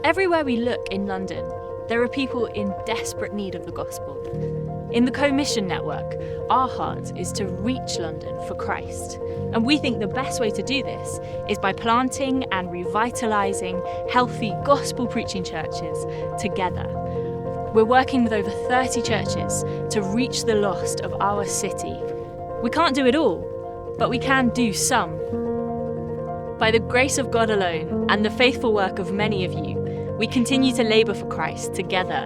Everywhere we look in London, there are people in desperate need of the gospel. In the Co-Mssion network, our heart is to reach London for Christ. And we think the best way to do this is by planting and revitalising healthy gospel-preaching churches together. We're working with over 30 churches to reach the lost of our city. We can't do it all, but we can do some. By the grace of God alone and the faithful work of many of you, we continue to labour for Christ together.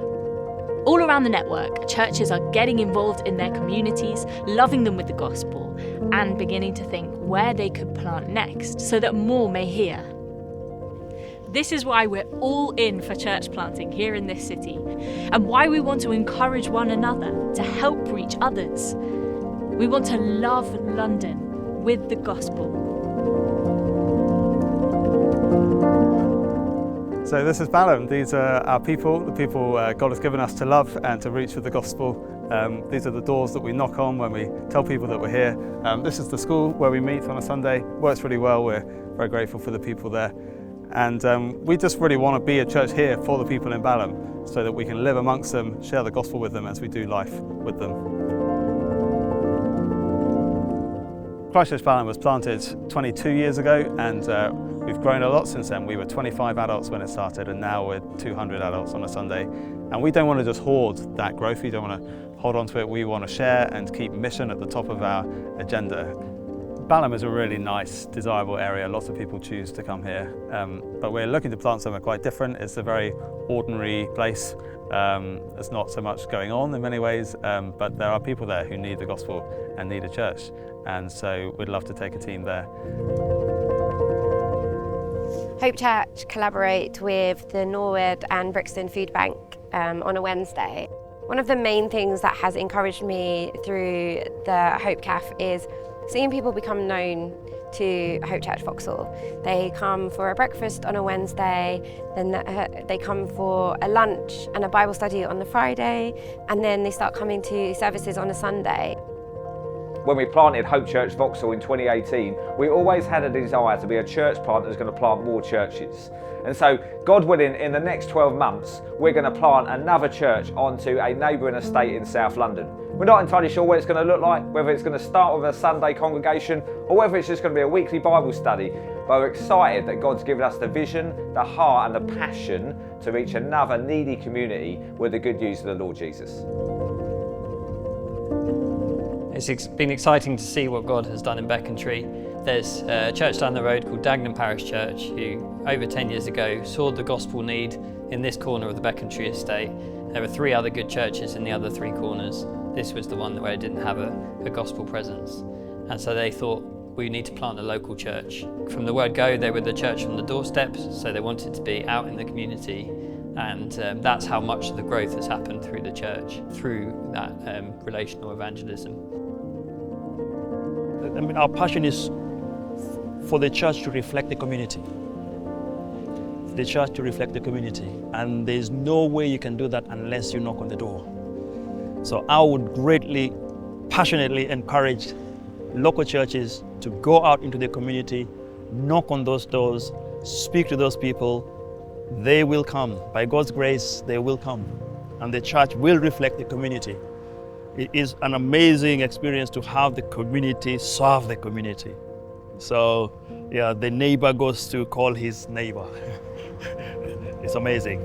All around the network, churches are getting involved in their communities, loving them with the gospel, and beginning to think where they could plant next so that more may hear. This is why we're all in for church planting here in this city, and why we want to encourage one another to help reach others. We want to love London with the gospel. So this is Balham. These are our people, the people God has given us to love and to reach with the gospel. These are the doors that we knock on when we tell people that we're here. This is the school where we meet on a Sunday. Works really well. We're very grateful for the people there. And we just really want to be a church here for the people in Balham so that we can live amongst them, share the gospel with them as we do life with them. Christchurch Balham was planted 22 years ago, and we've grown a lot since then. We were 25 adults when it started, and now we're 200 adults on a Sunday. And we don't want to just hoard that growth. We don't want to hold on to it. We want to share and keep mission at the top of our agenda. Balham is a really nice, desirable area. Lots of people choose to come here. But we're looking to plant somewhere quite different. It's a very ordinary place. There's not so much going on in many ways, but there are people there who need the gospel and need a church. And so we'd love to take a team there. Hope Church collaborate with the Norwood and Brixton Food Bank on a Wednesday. One of the main things that has encouraged me through the Hope Caf is seeing people become known to Hope Church Vauxhall. They come for a breakfast on a Wednesday, then they come for a lunch and a Bible study on the Friday, and then they start coming to services on a Sunday. When we planted Hope Church Vauxhall in 2018, we always had a desire to be a church plant that's going to plant more churches. And so, God willing, in the next 12 months, we're going to plant another church onto a neighbouring estate in South London. We're not entirely sure what it's going to look like, whether it's going to start with a Sunday congregation or whether it's just going to be a weekly Bible study. But we're excited that God's given us the vision, the heart and the passion to reach another needy community with the good news of the Lord Jesus. It's been exciting to see what God has done in Becontree. There's a church down the road called Dagenham Parish Church who over 10 years ago saw the gospel need in this corner of the Becontree estate. There were 3 other good churches in the other 3 corners. This was the one where it didn't have a gospel presence. And so they thought, we need to plant a local church. From the word go, they were the church on the doorsteps, so they wanted to be out in the community. And that's how much of the growth has happened through the church, through that relational evangelism. I mean, our passion is for the church to reflect the community. The church to reflect the community. And there's no way you can do that unless you knock on the door. So I would greatly, passionately encourage local churches to go out into the community, knock on those doors, speak to those people. They will come. By God's grace, they will come. And the church will reflect the community. It is an amazing experience to have the community serve the community. So, yeah, the neighbor goes to call his neighbor. It's amazing.